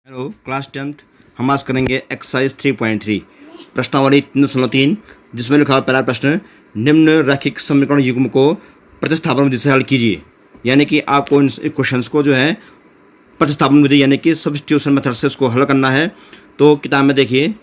Hello class 10th हम आज करेंगे एक्सरसाइज 3.3 प्रश्नावली 3.3 जिसमें लिखा पहला प्रश्न निम्न रैखिक समीकरण युग्म को प्रतिस्थापन विधि से हल कीजिए। यानी कि आपको इन क्वेश्चंस को जो है प्रतिस्थापन विधि यानी कि सब्स्टिट्यूशन मेथड से इसको हल करना है। तो किताब में देखिए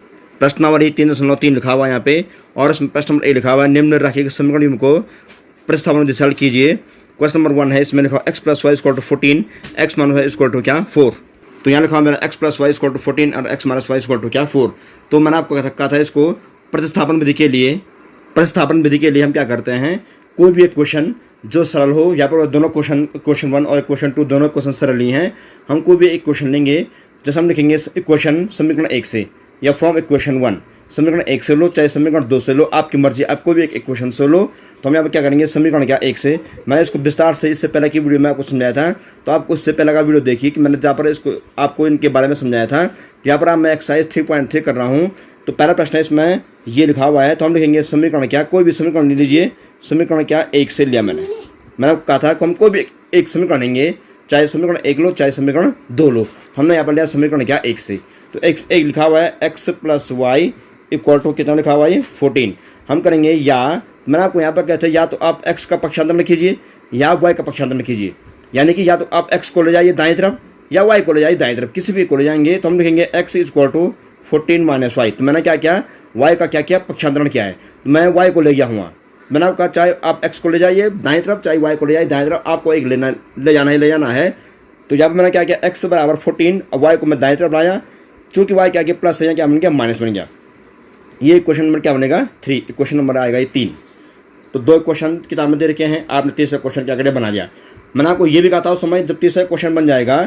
प्रश्नावली 3.3 लिखा हुआ है यहाँ पे और इसमें प्रश्न नंबर ए लिखा हुआ है निम्न रैखिक समीकरण युग्म को प्रतिस्थापन विधि से हल कीजिए। क्वेश्चन नंबर 1 है, इसमें लिखा x + y = 14, x - y = क्या 4। तो यहाँ लिखा मेरा x + y = 14 और x - y = क्या 4। तो मैंने आपको कहा था इसको प्रतिस्थापन विधि के लिए हम क्या करते हैं, कोई भी एक क्वेश्चन जो सरल हो, या पर दोनों क्वेश्चन 1 और क्वेश्चन 2 दोनों क्वेश्चन सरल ही हैं, हम कोई भी एक क्वेश्चन लेंगे। जैसे हम लिखेंगे इक्वेशन समीकरण 1 से या फ्रॉम इक्वेशन 1, समीकरण 1 से लो चाहे समीकरण 2 से लो, आपकी मर्जी, आप कोई भी एक इक्वेशन से लो। तो हम यहाँ पर क्या करेंगे, समीकरण क्या 1 से, मैंने इसको विस्तार से इससे पहले की वीडियो में आपको समझाया था। तो आपको इससे पहले का वीडियो देखिए कि मैंने जहाँ पर इसको आपको इनके बारे में समझाया था। यहाँ पर मैं एक्सरसाइज 3.3 कर रहा हूँ। तो पहला प्रश्न है इसमें ये लिखा हुआ है, तो हम लिखेंगे समीकरण क्या, कोई भी समीकरण ले लीजिए। समीकरण क्या 1 से लिया मैंने आपको कहा था कि हम कोई भी एक समीकरण लेंगे, चाहे समीकरण 1 लो चाहे समीकरण 2 लो। हमने यहाँ पर लिया समीकरण क्या 1 से। तो x एक लिखा हुआ है x + y = कितना लिखा हुआ है 14। हम करेंगे या, मैंने आपको यहाँ पर कहते हैं या तो आप x का पक्षांतर लिख कीजिए या y का पक्षांतर लिख कीजिए। यानी कि या तो आप x को ले जाइए दाएं तरफ या y को ले जाइए दाएं तरफ, किसी भी को ले जाएंगे। तो हम लिखेंगे x = 14 - y। तो मैंने क्या किया, y का क्या किया, पक्षांतरण किया है। तो मैं y को ले गया हूँ। मैंने आपको कहा चाहे आप x को ले जाइए दाएं तरफ चाहे y को ले जाइए दाएं तरफ, आपको एक ले जाना है। तो यहाँ पर मैंने क्या किया, x = 14 और y को मैं दाएं तरफ लाया। चूँकि y क्या किया प्लस है, क्या बन गया माइनस बन गया। ये क्वेश्चन नंबर क्या बनेगा 3, क्वेश्चन नंबर आएगा ये 3। तो 2 क्वेश्चन किताब में दे रखे हैं, आपने तीसरा क्वेश्चन क्या करें बना लिया। मैंने आपको ये भी कहा था उस समय, जब तीसरा क्वेश्चन बन जाएगा,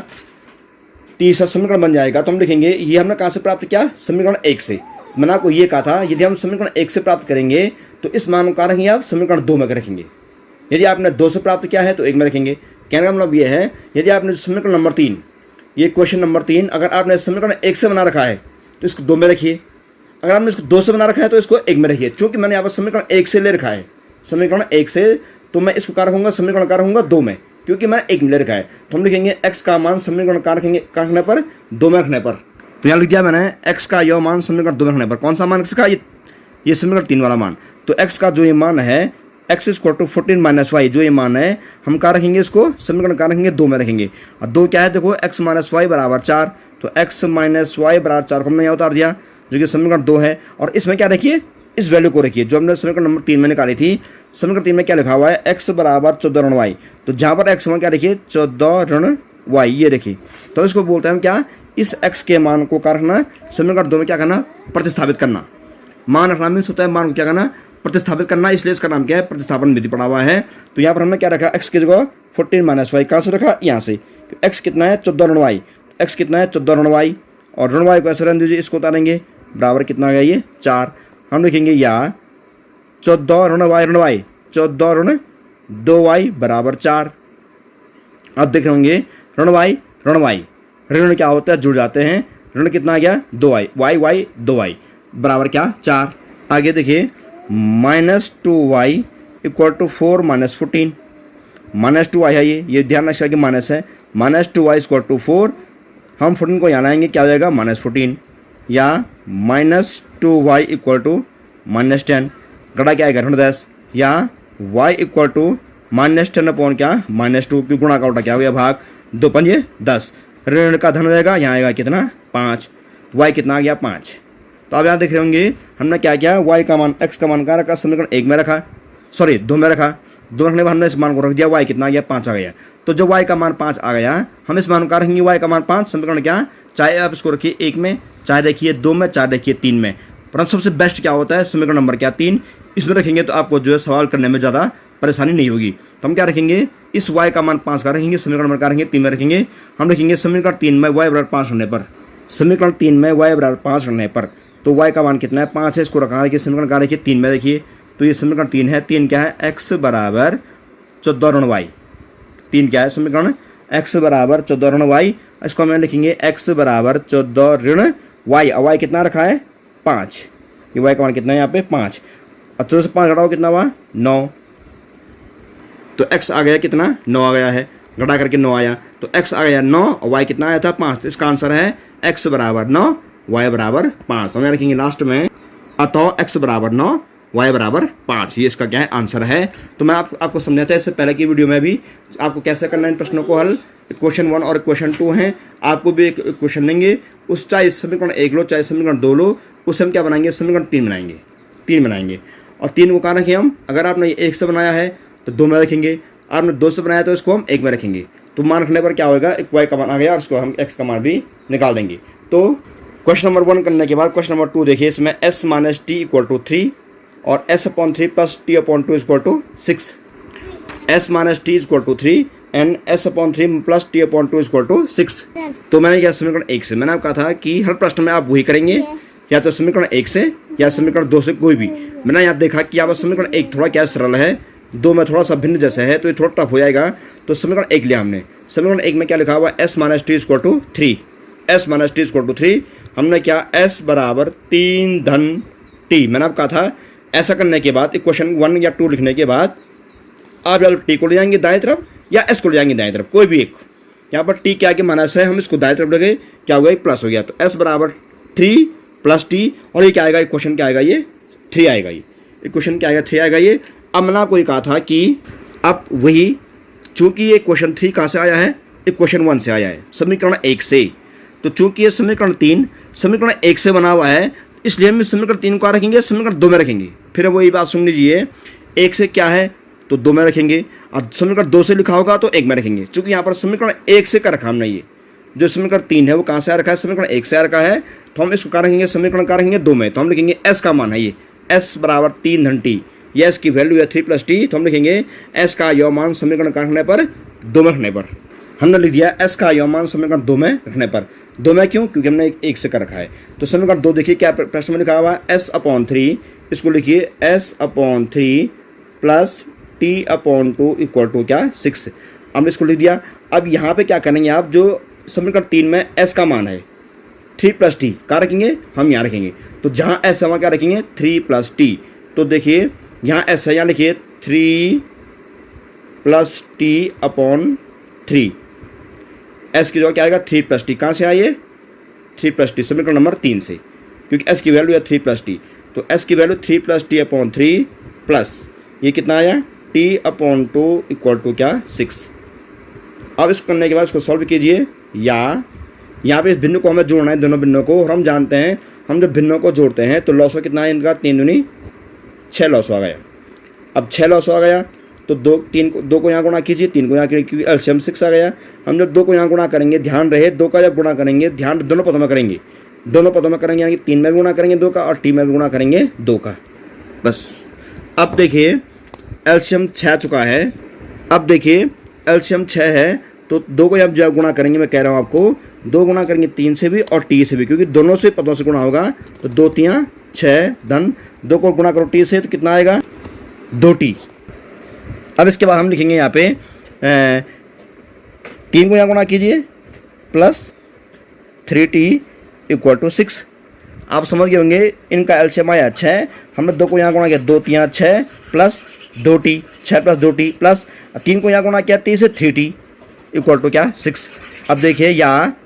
तीसरा समीकरण बन जाएगा, तो हम लिखेंगे ये हमने कहाँ से प्राप्त किया, समीकरण 1 से। मैंने आपको ये कहा था यदि हम समीकरण 1 से प्राप्त करेंगे तो इस मान को रखेंगे आप समीकरण 2 में रखेंगे। यदि आपने 2 से प्राप्त किया है तो 1 में रखेंगे। कहने का मतलब ये है, यदि आपने समीकरण नंबर 3, ये क्वेश्चन नंबर 3, अगर आपने समीकरण 1 से बना रखा है तो इसको 2 में रखिए। अगर आपने इसको 2 से बना रखा है तो इसको 1 में रखिए। चूँकि मैंने यहाँ पर समीकरण 1 से ले रखा है, समीकरण 1 से, तो मैं इसको क्या रखूँगा, समीकरण का रखूँगा 2 में, क्योंकि मैं 1 में ले रखा है। तो हम लिखेंगे x का मान समीकरण का रखने पर 2 में रखने पर। तो यहाँ लिख दिया मैंने x का यह मान समीकरण 2 में रखने पर। कौन सा मान x का, ये समीकरण 3 वाला मान। तो x का जो ये मान है x = 14 - y, जो ये मान है हम कहाँ रखेंगे, इसको समीकरण का रखेंगे 2 में रखेंगे। और 2 क्या है, देखो x - y = 4। तो x - y = 4 को हमने यहाँ उतार दिया, जो कि समीकरण 2 है। और इसमें क्या रखिए, इस वैल्यू को रखिए जो हमने समीकरण नंबर 3 में निकाली थी। समीकरण 3 में क्या लिखा हुआ है, x = 14 y। तो जहाँ पर x में क्या लिखिए 14 y, ये देखिए। तो इसको बोलते हैं क्या, इस x के मान को क्या रखना, समीकरण 2 में क्या करना, प्रतिस्थापित करना। मान रखना मीन्स होता है मान को क्या करना, प्रतिस्थापित करना, इसलिए इसका नाम क्या है, प्रतिस्थापन विधि पड़ा हुआ है। तो यहाँ पर हमने क्या रखा, x की जगह 14 - y, कहाँ से रखा, यहाँ से। x कितना है 14 y, x कितना है 14 y, और ऋण y को ऐसे रहने दीजिए, इसको उतारेंगे, बराबर कितना आ गया ये 4। हम लिखेंगे या 14 ऋण y 14 = 2y = 4। अब देख रहे होंगे ऋण y ऋण क्या होता है, जुड़ जाते हैं। ऋण कितना आ गया 2y, y 2y बराबर क्या 4। आगे देखिए -2y = 4 - 14, -2y है ये ध्यान रखिएगा कि माइनस है। -2y = 4, हम 14 को यहाँ लाएंगे, क्या हो जाएगा -14, या -2y = -10, गड़ा क्या आएगा ऋण 10, या y = -10 क्या -2, क्योंकि गुणा का उल्टा क्या हो गया भाग, 2 पंजे 10, ऋण का धन हो जाएगा, यहाँ आएगा कितना 5, y कितना आ गया 5। तो आप यहाँ देख रहे होंगे हमने क्या किया, y का मान x का मान कहाँ रखा, समीकरण 1 में रखा, सॉरी 2 में रखा। 2 रखने पर हमने इस मान को रख दिया, y कितना आ गया 5 आ गया। तो जब y का मान 5 आ गया, हम इस मान को रखेंगे y का मान 5, समीकरण क्या, चाहे आप इसको रखिए 1 में, चाहे देखिए 2 में, चाहे देखिए 3 में। पर हम सबसे बेस्ट क्या होता है, समीकरण नंबर क्या 3, इसमें रखेंगे तो आपको जो है सवाल करने में ज़्यादा परेशानी नहीं होगी। तो हम क्या रखेंगे, इस y का मान 5 का रखेंगे, समीकरण नंबर का रखेंगे 3 में रखेंगे। हम रखेंगे समीकरण 3 में y = 5 रखने पर, समीकरण 3 में y = 5 रखने पर, तो y का मान कितना है 5 है, इसको रखा रखिए, समीकरण का रखिए 3 में देखिए। तो ये समीकरण 3 है, 3 क्या है, x = 14 y, 3 क्या है समीकरण, x = 14 y। इसको हम लिखेंगे x = 14 y, और y कितना रखा है 5, ये y का मान कितना है यहाँ पे 5, और 14 से 5 घटाओ कितना हुआ 9। तो x आ गया कितना 9 आ गया है, घटा करके 9 आया, तो x आ गया 9 और y कितना आया था 5। तो इसका आंसर है x बराबर 9 y बराबर 5। तो हम यहाँ लिखेंगे लास्ट में अतः x बराबर 9 y बराबर 5। ये इसका क्या है आंसर है। तो मैं आपको समझाता है इससे पहले की वीडियो में भी आपको कैसे करना है इन प्रश्नों को हल। क्वेश्चन 1 और क्वेश्चन 2 हैं, आपको भी एक क्वेश्चन देंगे, उस चाहे समीकरण 1 लो चाहे समीकरण 2 लो, उससे हम क्या बनाएंगे समीकरण 3 बनाएंगे। और 3 को कहाँ रखें हम, अगर आपने 1 से बनाया है तो 2 में रखेंगे, आपने 2 से बनाया तो इसको हम 1 में रखेंगे। तो मान रखने पर क्या होगा, एक y का मान आ गया और उसको हम x का मान भी निकाल देंगे। तो क्वेश्चन नंबर 1 करने के बाद क्वेश्चन नंबर 2 देखिए, इसमें s minus T equal to 3 और s/3 plus t/2 equal to 6। s minus T equal to 3 and s/3 plus t/2 equal to 6। तो मैंने क्या समीकरण 1 से, मैंने आपको कहा था कि हर प्रश्न में आप वही करेंगे, या तो समीकरण 1 से या समीकरण 2 से कोई भी। मैंने यहाँ देखा कि यहाँ पर समीकरण 1 थोड़ा क्या सरल है, 2 में थोड़ा सा भिन्न जैसे है, तो ये थोड़ा टफ हो जाएगा। तो समीकरण 1 लिया हमने। समीकरण 1 में क्या लिखा हुआ, s minus T equal to 3, s minus T equal to 3। हमने क्या s बराबर 3 धन t, मैंने आपको कहा था ऐसा करने के बाद इक्वेशन 1 या 2 लिखने के बाद आप या टी को ले जाएंगे दाएं तरफ या s को ले जाएंगे दाएं तरफ, कोई भी एक। यहाँ पर t के आगे माइनस है, हम इसको दाएं तरफ ले गए, क्या हो गया प्लस हो गया। तो s बराबर 3 प्लस t, और ये क्या आएगा, इक्वेशन क्या आएगा, ये 3 आएगा, ये इक्वेशन क्या आएगा 3 आएगा ये। अब मैंने आपको ये कहा था कि अब वही, चूंकि ये क्वेश्चन 3 कहाँ से आया है, इक्वेशन 1 से आया है, समीकरण 1 से। तो चूंकि ये समीकरण 3 समीकरण 1 से बना हुआ है, इसलिए हम समीकरण 3 को रखेंगे समीकरण 2 में रखेंगे। फिर वही बात सुन लीजिए, 1 से क्या है तो 2 में रखेंगे, और समीकरण 2 से लिखा होगा तो 1 में रखेंगे। चूंकि यहाँ पर समीकरण 1 से का रखा हमने, ये जो समीकरण 3 है वो कहाँ से आ रखा है, समीकरण 1 से आ रखा है, तो हम इसको कहाँ रखेंगे, समीकरण कहाँ रखेंगे 2 में। तो हम लिखेंगे s का मान है ये, s बराबर 3 धन t, ये s की वैल्यू है 3 प्लस टी। तो हम लिखेंगे s का यह मान समीकरण का रखने पर 2 में रखने पर, हमने लिख दिया s का यह मान समीकरण 2 में रखने पर। 2 में क्यों, क्योंकि हमने 1 से कर रखा है। तो समीकरण 2 देखिए क्या प्रश्न में लिखा हुआ है, s/3, इसको लिखिए s/3 plus t/2 equal to क्या 6। हमने इसको लिख दिया। अब यहाँ पे क्या करेंगे आप, जो समीकरण 3 में s का मान है 3 प्लस टी, कहाँ रखेंगे, हम यहाँ रखेंगे। तो जहाँ s है वहाँ क्या रखेंगे 3 प्लस टी। तो देखिए यहाँ s है, यहाँ लिखिए 3 प्लस t/3, s की जगह क्या आएगा 3 प्लस टी। कहाँ से आइए 3 प्लस टी, समीकरण नंबर 3 से, क्योंकि s की वैल्यू है 3 प्लस टी। तो s की वैल्यू 3 प्लस t/3 प्लस ये कितना आया t/2 इक्वल टू क्या 6। अब इसको करने के बाद इसको सॉल्व कीजिए, या यहाँ पे इस भिन्न को हमें जोड़ना है, दोनों भिन्नों को, और हम जानते हैं हम जब भिन्नों को जोड़ते हैं तो लॉस कितना है इनका, 3 दूनी 6 लॉस आ गया। अब 6 लॉस आ गया तो 2 को यहाँ गुणा कीजिए, 3 को यहाँ कीजिए, क्योंकि एलसीएम 6 आ गया। हम जब 2 को यहाँ गुणा करेंगे, ध्यान रहे 2 का जब गुणा करेंगे, ध्यान दोनों पदों में करेंगे, दोनों पदों में करेंगे, यानी 3 में भी गुणा करेंगे 2 का और t में भी गुणा करेंगे 2 का, बस। अब देखिए एलसीएम 6 आ चुका है। अब देखिए एलसीएम 6 है, तो 2 को जब गुणा करेंगे, मैं कह रहा हूँ आपको 2 गुणा करेंगे 3 से भी और t से भी, क्योंकि दोनों से पदों से गुणा होगा। तो 2 3 6 धन 2 को गुणा करो t से, तो कितना आएगा 2t। अब इसके बाद हम लिखेंगे यहाँ पे 3 को यहाँ गुणा कीजिए प्लस 3t इक्वल टू 6। आप समझ गए होंगे, इनका एलसीएम आया 6, हमने 2 को यहाँ गुणा किया 2 3 6 plus 2t, 6 plus 2t plus 3 को यहाँ गुणा किया t से 3t इक्वल टू क्या 6। अब देखिए यहाँ,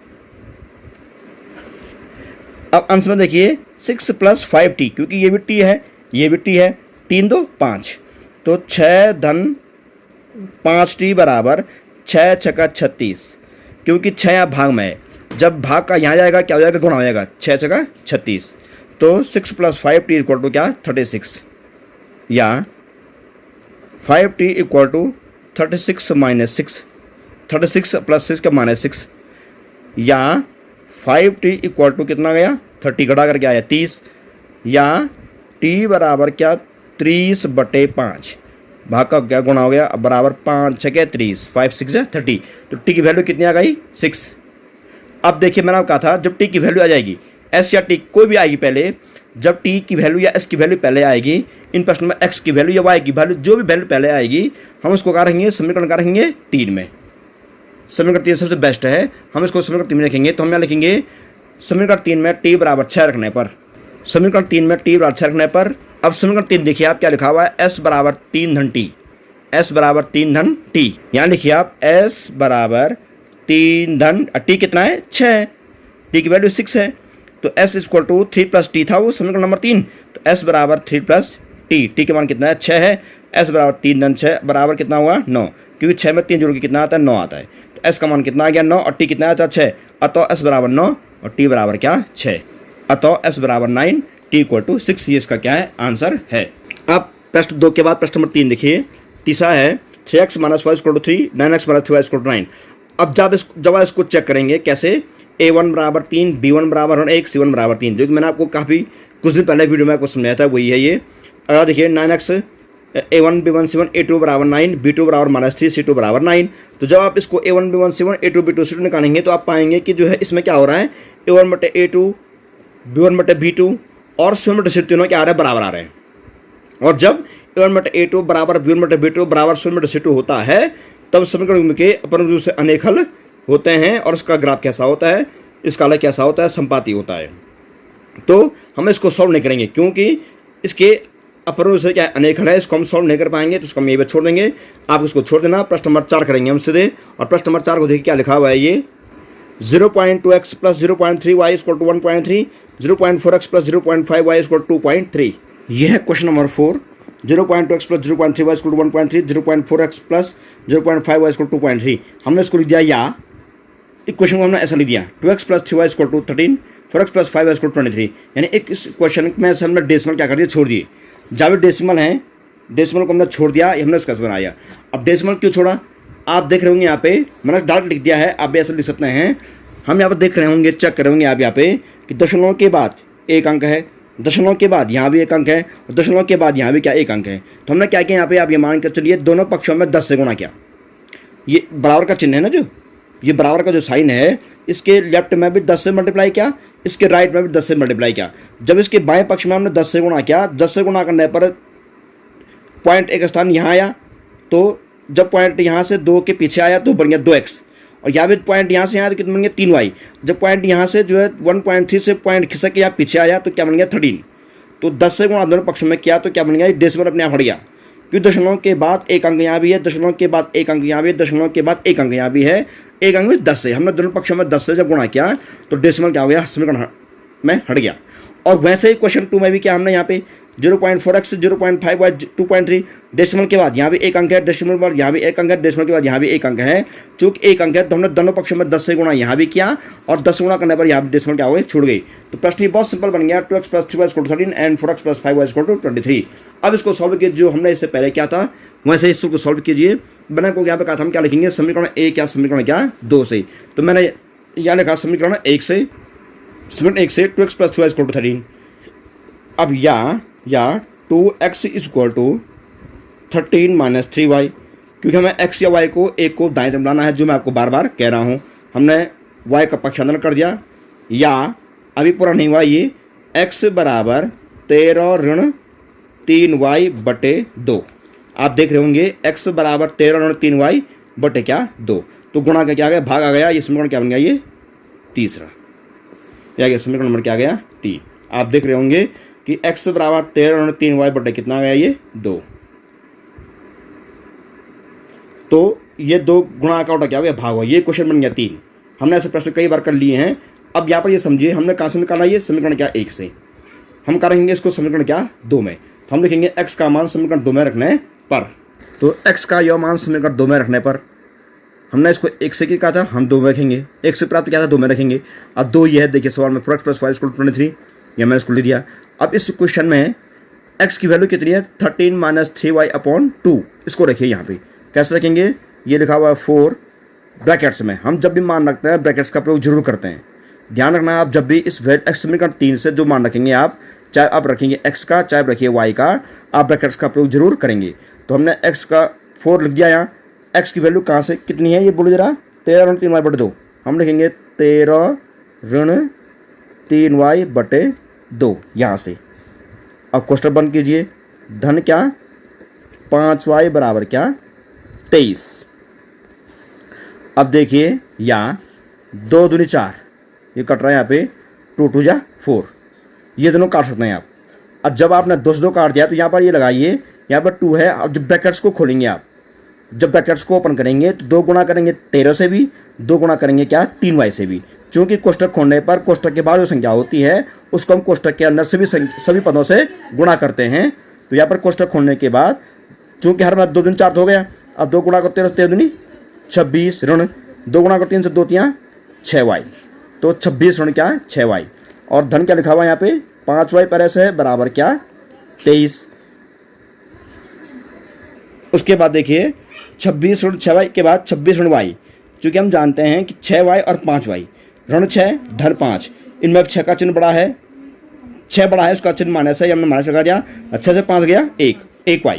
अब अंश में देखिए 6 प्लस 5t, क्योंकि ये भी t है ये भी t है, 3 2 5, तो 6 धन 5t बराबर 6 छक्का 36, क्योंकि 6 यहाँ भाग में है, जब भाग का यहाँ जाएगा क्या हो जाएगा, गुणा हो जाएगा, 6 छक्का 36। तो 6 प्लस 5t इक्वल टू क्या 36, या 5t equal to 36 minus 6, 36 plus 6 का माइनस 6, या 5t इक्वल टू कितना गया 30 घटा करके आया 30, या t बराबर क्या 30/5, भाग का क्या गुणा हो गया, अब बराबर 5 6 30, 5 6 30। तो t की वैल्यू कितनी आ गई 6। अब देखिए मैंने आपको कहा था जब t की वैल्यू आ जाएगी, s या t कोई भी आएगी पहले, जब t की वैल्यू या s की वैल्यू पहले आएगी, इन प्रश्न में x की वैल्यू या y की वैल्यू जो भी वैल्यू पहले आएगी, हम उसको क्या रखेंगे, समीकरण क्या रखेंगे 3 में। समीकरण 3 सबसे बेस्ट है, हम इसको समीकरण 3 में रखेंगे। तो हम यहाँ लिखेंगे समीकरण 3 में t बराबर 6 रखने पर, समीकरण 3 में t बराबर 6 रखने पर, अब समीकरण 3 देखिए आप क्या लिखा हुआ है, s बराबर 3 धन t, s बराबर 3 धन t। यहाँ लिखिए आप s बराबर 3 धन t कितना है 6, टी की वैल्यू 6 है, तो S equal to 3 plus T था वो समीकरण नंबर 3, तो एस बराबर 3 प्लस टी, टी के मान कितना है 6 है, एस बराबर 3 धन 6 बराबर कितना हुआ 9, क्योंकि 6 में 3 जोड़ के कितना आता है 9 आता है, तो एस का मान कितना आ गया 9 और टी कितना आता है 6, अतः एस बराबर 9 और टी बराबर क्या 6, अतः एस बराबर 9 टी इक्वल टू 6, ये इसका क्या है आंसर है। अब प्रश्न 2 के बाद प्रश्न नंबर 3 देखिए, तीसरा है 3x minus Y equal to 3, 9x minus 3y equal to 9। अब जब इसको चेक करेंगे कैसे, a1 बराबर 3, b1 बराबर 1, c1 बराबर 3, जो कि मैंने आपको काफ़ी कुछ दिन पहले वीडियो में आपको समझाया था, वही है ये। अगर देखिए 9x a1 b1 c1 a2 बराबर 9, b2 बराबर माइनस 3, c2 बराबर 9, तो जब आप इसको a1 b1 c1 a2 b2 c2 निकालेंगे तो आप पाएंगे कि जो है इसमें क्या हो रहा है, a1 बटे a2, b1 बटे b2 और c1 बटे c2 तीनों क्या आ रहे हैं बराबर आ रहे हैं, और जब a1 बटे a2 बराबर b1 बटे b2 बराबर c1 बटे c2 होता है तब समीकरण के अपने रूप से अनेक हल होते हैं और इसका ग्राफ कैसा होता है, इसका अलग कैसा होता है, संपाती होता है। तो हम इसको सॉल्व नहीं करेंगे क्योंकि इसके अपर रूप से क्या अनेक हल है, इसको हम सॉल्व नहीं कर पाएंगे, तो इसको हम ये छोड़ देंगे, आप इसको छोड़ देना। प्रश्न नंबर 4 करेंगे हम सीधे, और प्रश्न नंबर 4 को देखिए क्या लिखा हुआ है, ये 0.2x plus 0.3y equal to 1.3, 0.4x plus 0.5y equal to 2.3। यह है question number 4, 0.2x plus 0.3y equal to 1.3, 0.4x plus 0.5y equal to 2.3। हमने इसको लिख दिया, या इक्वेशन को हमने ऐसा लिख दिया 2x plus 3y equal to 13, 4x plus 5y equal to 23, यानी एक इस क्वेश्चन में से हमने डेसिमल क्या कर दिया, छोड़ दिए। जहाँ भी डेसिमल है, डेसिमल को हमने छोड़ दिया, हमने उसका बनाया। अब डेसिमल क्यों छोड़ा, आप देख रहे होंगे यहाँ पे मैंने डायरेक्ट लिख दिया है, आप भी ऐसा लिख सकते हैं। हम यहाँ पर देख रहे होंगे, चेक कर रहे होंगे आप यहाँ पे कि दशमलव के बाद एक अंक है, दशमलव के बाद यहाँ भी एक अंक है, और दशमलव के बाद यहाँ भी क्या एक अंक है। तो हमने क्या किया यहाँ पे, आप ये मान कर चलिए दोनों पक्षों में 10 से गुणा किया। ये बराबर का चिन्ह है ना, जो ये बराबर का जो साइन है, इसके लेफ्ट में भी 10 से मल्टीप्लाई किया, इसके राइट में भी 10 से मल्टीप्लाई किया। जब इसके बाएं पक्ष में हमने 10 से गुणा किया, 10 से गुणा करने पर पॉइंट एक स्थान यहाँ आया, तो जब पॉइंट यहाँ से 2 के पीछे आया तो बन गया 2x, और यहाँ भी पॉइंट यहाँ से आया तो कितना बन गया 3y। जब पॉइंट यहाँ से जो है 1.3 से पॉइंट खिसक के यहाँ पीछे आया तो क्या बन गया 13। तो 10 से गुणा दोनों पक्ष में किया तो क्या बन गया, डेसिमल अपने आप हट गया, क्योंकि दशमलव के बाद एक अंक यहाँ भी है, दशमलव के बाद एक अंक यहाँ भी है, दशमलव के बाद एक अंक यहाँ भी है, एक अंक में 10 से हमने दोनों पक्षों में 10 से जब गुणा किया तो डेसिमल क्या हो गया, समीकरण में हट गया। और वैसे ही क्वेश्चन 2 में भी क्या हमने यहाँ पे 0.4x 0.5y 2.3, डेसिमल के बाद यहाँ भी एक अंक है, डेसिमल के बाद यहाँ भी एक अंक है, डेसिमल के बाद यहाँ भी एक अंक है। चूंकि एक अंक है तो हमने दोनों पक्षों में 10 से गुणा यहाँ भी किया, और 10 गुणा करने पर यहाँ भी डेसिमल क्या हो गई, छूट गई। तो प्रश्न बहुत सिंपल बन गया, 2x plus 3y equal to 13 and 4x plus 5y equal to 23। अब इसको सॉल्व कीजिए, जो हमने इससे पहले क्या था वैसे इसको सॉल्व कीजिए। मैंने को यहाँ पे कहा था हम क्या लिखेंगे, समीकरण 1 या समीकरण क्या 2 से, तो मैंने यहाँ लिखा समीकरण 1 से, समीकरण 1 से 2x plus 3y equal to 13। अब या 2x equal to 13 minus 3y, क्योंकि हमें x या y को एक को दाएं तरफ लाना है, जो मैं आपको बार बार कह रहा हूँ। हमने y का पक्षांतर कर दिया, या अभी पूरा नहीं हुआ, ये x बराबर 13 ऋण 3y बटे 2। आप देख रहे होंगे x बराबर 13 ऋण 3y बटे क्या 2, तो गुणा का क्या आ गया, भाग आ गया, ये समीकरण क्या बन गया, ये तीसरा क्या गया, समीकरण नंबर क्या आ गया 3। आप देख रहे होंगे कि x बराबर 13 ऋण 3y बटे कितना आ गया, ये 2। तो ये 2 गुणा का उल्टा क्या हो गया, भाग हुआ, ये क्वेश्चन बन गया 3। हमने ऐसे प्रश्न कई बार कर लिए हैं। अब यहाँ पर ये समझिए हमने कहाँ से निकाला, ये समीकरण क्या 1 से, हम करेंगे इसको समीकरण क्या 2 में। तो हम लिखेंगे x का मान समीकरण 2 में रखने पर, तो x का यह मान समीकरण 2 में रखने पर हमने इसको 1 से क्या कहा था, हम 2 में रखेंगे, 1 से प्राप्त किया था 2 में रखेंगे। अब 2 ये है, देखिए सवाल में 4x प्लस 5 इक्वल टू 23, यह मैंने इसको ले दिया। अब इस क्वेश्चन में x की वैल्यू कितनी है, 13 माइनस 3y अपॉन 2, इसको रखिए यहाँ पे। कैसे रखेंगे, ये लिखा हुआ है 4 ब्रैकेट्स में। हम जब भी मान रखते हैं ब्रैकेट्स का प्रयोग जरूर करते हैं, ध्यान रखना आप जब भी इस x समीकरण 3 से जो मान रखेंगे आप, चाहे आप रखेंगे x का चाहे आप रखिए y का, आप ब्रैकेट्स का प्रयोग जरूर करेंगे। तो हमने x का 4 लिख दिया, यहाँ x की वैल्यू कहाँ से कितनी है ये बोलो जरा, 13 ऋण 3y बटे 2। हम लिखेंगे 13 ऋण 3y बटे 2 यहाँ से। अब क्वेश्चन बंद कीजिए, धन क्या 5y बराबर क्या 23। अब देखिए या 2 दूनी 4, ये कट रहा है यहाँ पे, 2 2 जा 4, ये दोनों काट सकते हैं आप। अब जब आपने 2 से 2 काट दिया तो यहाँ पर ये लगाइए, यहाँ पर 2 है। अब जब ब्रैकेट्स को खोलेंगे आप, जब ब्रैकेट्स को ओपन करेंगे तो 2 गुणा करेंगे 13 से भी, 2 गुणा करेंगे क्या 3y से भी, चूंकि कोष्टक खोलने पर कोष्टक के बाद जो संख्या होती है उसको हम कोष्टक के अंदर सभी पदों से गुणा करते हैं। तो यहाँ पर कोष्टक खोलने के बाद चूंकि हर बार 2 दूनी 4 हो गया, अब 2 गुणा करते 13 दूनी 26 ऋण 2 गुणा करते 3 से 2 तियाँ 6y, तो 26 ऋण क्या 6y। और धन क्या लिखा हुआ है यहाँ पे 5y पर ऐसे है बराबर क्या 23। उसके बाद देखिए 26 ऋण 6y के बाद 26 ऋण y, चूँकि हम जानते हैं कि 6y और 5y, ऋण 6 धन 5, इनमें अब 6 का चिन्ह बड़ा है, 6 बड़ा है उसका चिन्ह माइनस है, हमने माइनस लगा दिया, अच्छा से 5 गया 1 y,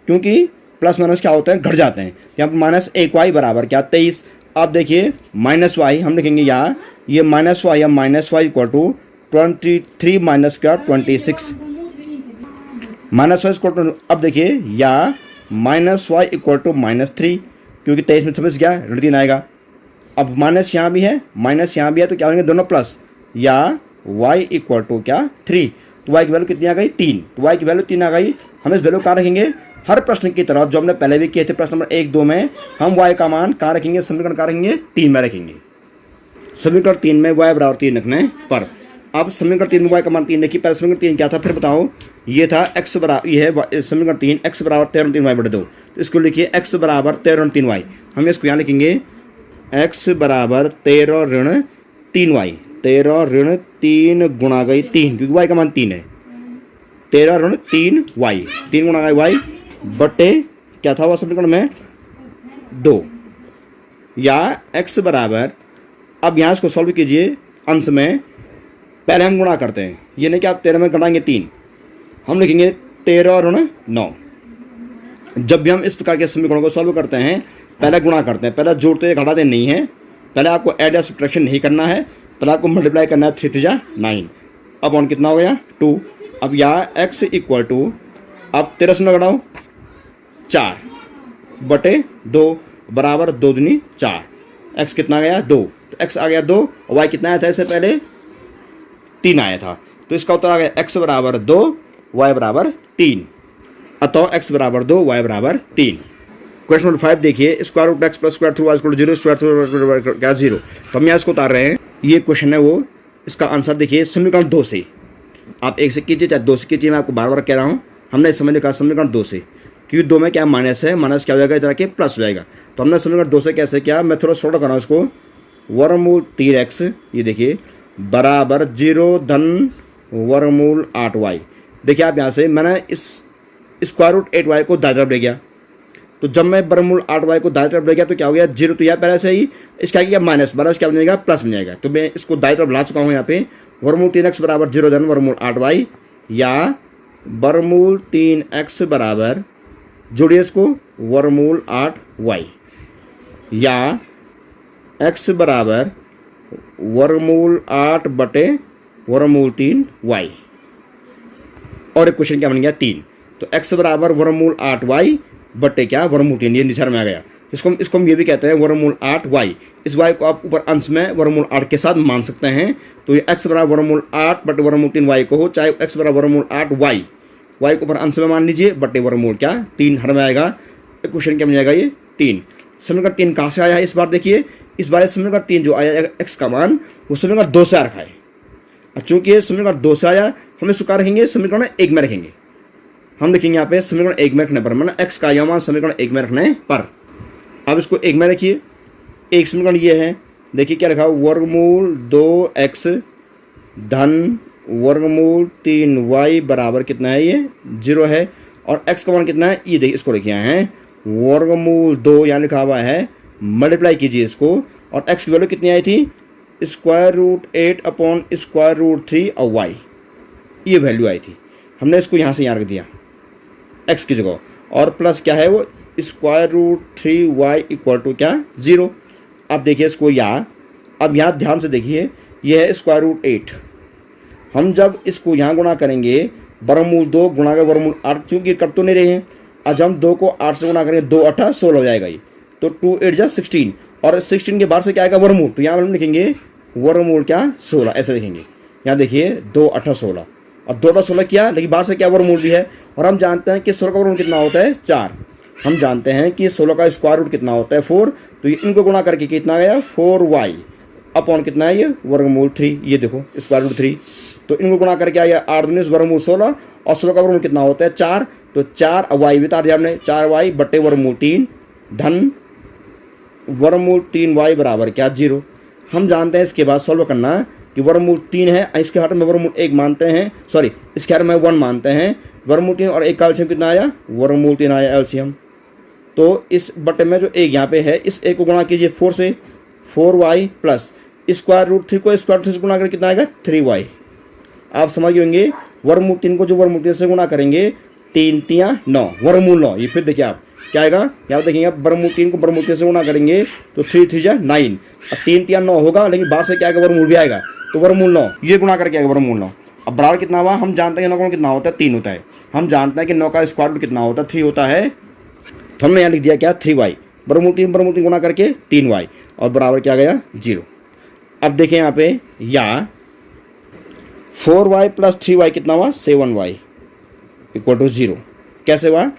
क्योंकि प्लस माइनस क्या होते हैं घट जाते हैं, यहाँ पर माइनस 1y बराबर क्या 23। अब देखिए माइनस वाई हम लिखेंगे यहाँ, ये माइनस वाई या minus Y equal to 23 minus क्या 26, माइनस वाई इक्वल टू, अब देखिए या माइनस वाई इक्वल टू -3, क्योंकि 23 में 26 गया ऋण 3 आएगा। अब माइनस यहाँ भी है माइनस यहाँ भी है, तो क्या होंगे दोनों प्लस, या y इक्वल टू क्या 3, तो y की वैल्यू कितनी आ गई 3, तो y की वैल्यू 3 आ गई। हम इस वैल्यू कहाँ रखेंगे, हर प्रश्न की तरह जो हमने पहले भी किए थे प्रश्न नंबर 1, 2 में, हम y का मान कहाँ रखेंगे, समीकरण कहाँ रखेंगे 3 में रखेंगे। समीकरण 3 में y बराबर 3 रखने पर, अब समीकरण 3 में y का मान 3 देखिए, पहले समीकरण 3 क्या था फिर बताओ, ये था x बराबर, ये है समीकरण 3 x बराबर 13 3y बटे 2, तो इसको लिखिए x बराबर 13 3y, हम इसको यहाँ लिखेंगे x बराबर 13 ऋण 3y, 13 ऋण 3 गुणा गई 3, क्योंकि y का मान 3 है, 13 ऋण 3y, 3 गुणा गई y बटे क्या था वह समीकरण में 2, या x बराबर, अब यहाँ इसको सॉल्व कीजिए, अंश में पहले हम गुणा करते हैं, ये नहीं कि आप 13 में घटाएंगे 3, हम लिखेंगे 13 ऋण 9। जब भी हम इस प्रकार के समीकरणों को सॉल्व करते हैं पहले गुणा करते हैं, पहले जोड़ते घटाते नहीं है, पहले आपको ऐड या सब्ट्रैक्शन नहीं करना है, पहले आपको मल्टीप्लाई करना है 3 3 9, अब ऑन कितना हो गया 2। अब यहाँ x इक्वल टू, अब 13 से घटाओ 4 बटे 2 बराबर 2 दूनी 4, x कितना आ गया 2, तो x आ गया 2, और y कितना आया था इससे पहले 3 आया था, तो इसका उत्तर आ गया x बराबर 2 y बराबर 3, अतः x बराबर 2 y बराबर 3। क्वेश्चन नंबर 5 देखिए, square root x plus square through y equal to 0, square through क्या 0, तो हम यहाँ इसको उतार रहे हैं, ये क्वेश्चन है वो, इसका आंसर देखिए समीकरण 2 से, आप 1 से कीजिए चाहे 2 से कीजिए, मैं आपको बार बार कह रहा हूँ, हमने इस समय लिखा समीकरण 2 से, क्योंकि 2 में क्या माइनस है, माइनस क्या हो जाएगा इधर के प्लस हो जाएगा, तो हमने समीकरण 2 से कैसे किया, मैं थोड़ा छोटा कर रहा हूँ इसको, वर्गमूल 3x, ये देखिए बराबर 0 धन वर्गमूल 8y। देखिए आप यहाँ से मैंने इस स्क्वायर रूट 8y को दाईं तरफ ले गया, तो जब मैं वर्गमूल 8y को दाईं तरफ ले गया तो क्या हो गया 0, तो यहाँ पहले से ही इसका क्या माइनस माइनस क्या बन जाएगा प्लस बन जाएगा, तो मैं इसको दाईं तरफ ला चुका हूँ यहाँ पे, वर्गमूल 3x बराबर 0 धन वर्गमूल 8y, या वर्गमूल 3x बराबर, जोड़िए इसको वर्गमूल 8y, या x बराबर वर्गमूल 8 बटे वर्गमूल 3y, और एक क्वेश्चन क्या बन गया 3, तो x बराबर वर्गमूल 8y बटे क्या वर्गमूल 3, ये निशान में आ गया, इसको हम ये भी कहते हैं वर्गमूल 8y, इस y को आप ऊपर अंश में वर्गमूल 8 के साथ मान सकते हैं, तो ये x बराबर वर्गमूल 8 बटे वर्गमूल 3y को हो, चाहे x बराबर वर्गमूल 8y, y को ऊपर अंश में मान लीजिए बटे वर्गमूल क्या 3 हर में आएगा, क्वेश्चन क्या बन जाएगा ये 3। समीकरण 3 कहाँ से आया है इस बार देखिए, इस बार समीकरण 3 जो आया x का मान वो समीकरण 2 से आ रखा है, और चूंकि समीकरण 2 से आया हम इसको क्या रखेंगे समीकरण 1 में रखेंगे, हम लिखेंगे यहाँ पे समीकरण 1 में रखने पर, मतलब x का यह मान समीकरण 1 में रखने पर, अब इसको 1 में रखिए, एक समीकरण ये है देखिए क्या लिखा, वर्गमूल 2x धन वर्गमूल 3y बराबर कितना है ये 0 है, और x का मान कितना है ये देखिए, इसको लिखे हैं वर्गमूल 2 यहाँ लिखा हुआ है, मल्टीप्लाई कीजिए इसको, और x की वैल्यू कितनी आई थी square root 8 upon square root 3 और y, ये वैल्यू आई थी, हमने इसको यहाँ से यहाँ रख दिया x की जगह, और प्लस क्या है वो square root 3y equal to क्या 0। अब देखिए इसको अब यहाँ ध्यान से देखिए, ये है स्क्वायर रूट 8, हम जब इसको यहाँ गुणा करेंगे वर्गमूल 2 गुणा का वर्गमूल 8, चूँकि कट तो नहीं रहे हैं, आज हम 2 को 8 से गुणा करेंगे 2 8 16 हो जाएगा ये, तो 2 8 जा 16, और 16 के बाद से क्या आएगा वर्गमूल, तो यहाँ हम लिखेंगे वर्गमूल क्या 16, ऐसे लिखेंगे, यहाँ देखिए 2 8 16, और 2 8 16 किया, लेकिन बाहर से क्या वर्गमूल भी है, और हम जानते हैं कि 16 का वर्गमूल कितना होता है 4, हम जानते हैं कि 16 का स्क्वायर रूट कितना होता है 4, तो इनको गुणा करके कितना गया 4y। अपॉन कितना है ये वर्गमूल 3, ये देखो स्क्वायर रूट 3। तो इनको गुणा करके आया 8 दूनी वर्गमूल 16 और 16 का वर्गमूल कितना होता है 4। तो 4 वाई बता दिया हमने 4y बटे वर्गमूल 3 धन वर्गमूल 3y बराबर क्या 0। हम जानते हैं इसके बाद सॉल्व करना कि वर्गमूल 3 है, इसके हाथ में वर्गमूल 1 मानते हैं, सॉरी इसके हाथ में 1 मानते हैं। वर्गमूल 3 और 1 का एलसीएम कितना आया वर्गमूल 3 आया एलसीएम। तो इस बटे में जो 1 यहाँ पे है इस 1 को गुणा कीजिए 4 से, 4y प्लस स्क्वायर रूट 3 को स्क्वायर रूट 3 से गुणा करके कितना आएगा 3y। आप समझ होंगे वर्गमूल 3 को जो वर्गमूल 3 से गुणा करेंगे 3 3 9 वर्गमूल 9। ये फिर देखिए आप क्या आएगा, यहाँ देखेंगे आप वर्गमूल 3 को वर्गमूल 3 से गुणा करेंगे तो 3 3 जा 9 और 3 3 9 होगा, लेकिन बाद से क्या आएगा वर्गमूल भी आएगा तो वर्गमूल 9 ये गुणा करके आएगा वर्गमूल 9। अब बराबर कितना हुआ, हम जानते हैं 9 का कितना होता है 3 होता है। हम जानते हैं कि 9 का स्क्वायर रूट कितना होता है 3 होता है। तो हमने यहाँ लिख दिया क्या 3y वर्गमूल 3 गुणा करके 3y और बराबर क्या गया 0। अब देखें यहाँ पे या 4y प्लस 3y कितना हुआ 7y इक्वल टू 0। कैसे हुआ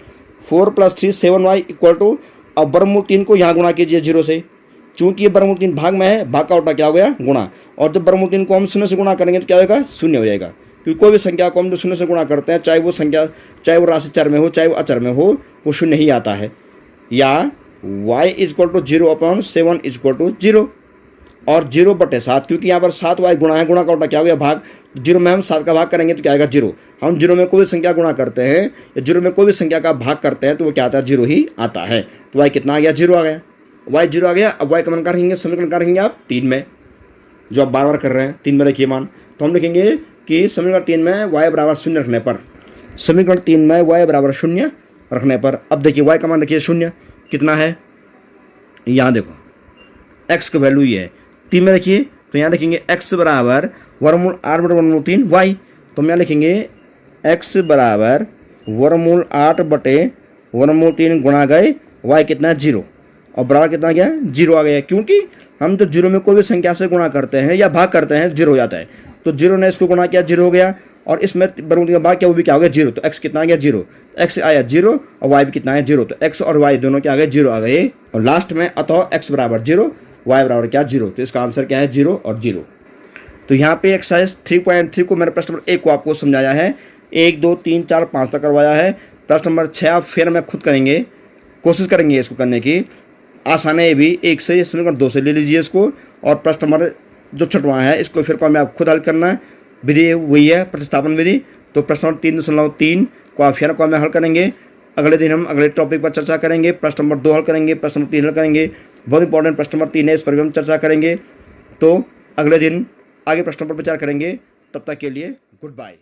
4 प्लस 3 7y इक्वल टू, अब वर्गमूल 3 को यहाँ गुणा कीजिए 0 से, चूंकि ये वर्गमूल 3 भाग में है, भाग का उल्टा क्या हो गया गुणा। और जब वर्गमूल 3 को हम 0 से गुणा करेंगे तो क्या होगा 0 हो जाएगा, क्योंकि कोई भी संख्या को हम जो 0 से गुणा करते हैं चाहे वो संख्या चाहे वो राशि चर में हो चाहे वो अचर में हो वो 0 ही आता है। या y equal to 0 upon 7 equal to 0 और 0 बटे 7, क्योंकि यहाँ पर 7y गुणा है, गुणा का उल्टा क्या हो गया भाग। 0 में हम 7 का भाग करेंगे तो क्या आएगा 0। हम 0 में कोई संख्या गुणा करते हैं या 0 में कोई भी संख्या का भाग करते हैं तो वो क्या आता है 0 ही आता है। तो y कितना आ गया 0 आ गया, y 0 आ गया। अब y का मान क्या रखेंगे, समीकरण क्या रखेंगे आप 3 में, जो आप बार बार कर रहे हैं 3 में रखिए मान। तो हम लिखेंगे कि समीकरण 3 में y बराबर 0 रखने पर, समीकरण 3 में y बराबर 0 रखने पर, अब देखिए y का मान रखिए 0 कितना है, यहाँ देखो x का वैल्यू ये है 3 में रखिए। तो यहाँ लिखेंगे x बराबर वर्गमूल 8 बटे वर्गमूल 3 y। तो हम यहाँ लिखेंगे x बराबर वर्गमूल 8 बटे वर्गमूल 3 गुणा गए y कितना 0 और बराबर कितना गया 0 आ गया, क्योंकि हम जब 0 में कोई भी संख्या से गुणा करते हैं या भाग करते हैं 0 हो जाता है। तो 0 ने इसको गुणा किया 0 हो गया और इसमें वर्गमूल का भाग क्या वो भी क्या हो गया 0। तो x कितना आ गया 0, x आया 0 और y भी कितना है 0। तो x और y दोनों क्या आ गए 0 आ गए और लास्ट में अतः x बराबर 0 y बराबर क्या 0। तो इसका आंसर क्या है 0 और 0। तो यहाँ पे एक्सरसाइज 3.3 को मैंने प्रश्न नंबर 1 को आपको समझाया है, 1 2 3 4 5 तक करवाया है। प्रश्न नंबर 6 आप फिर मैं खुद करेंगे, कोशिश करेंगे इसको करने की। आसान है ये भी, 1 से समीकरण 2 से ले लीजिए इसको और प्रश्न नंबर जो छठवां है इसको फिर को हमें आप खुद हल करना है। विधि वही है प्रतिस्थापन विधि। तो प्रश्न नंबर 3.3 को आप फिर को हमें हल करेंगे। अगले दिन हम अगले टॉपिक पर चर्चा करेंगे, प्रश्न नंबर 2 हल करेंगे, प्रश्न नंबर 3 हल करेंगे। बहुत इंपॉर्टेंट प्रश्न नंबर 3 है, इस पर भी हम चर्चा करेंगे। तो अगले दिन आगे प्रश्नों पर विचार करेंगे। तब तक के लिए गुड बाय।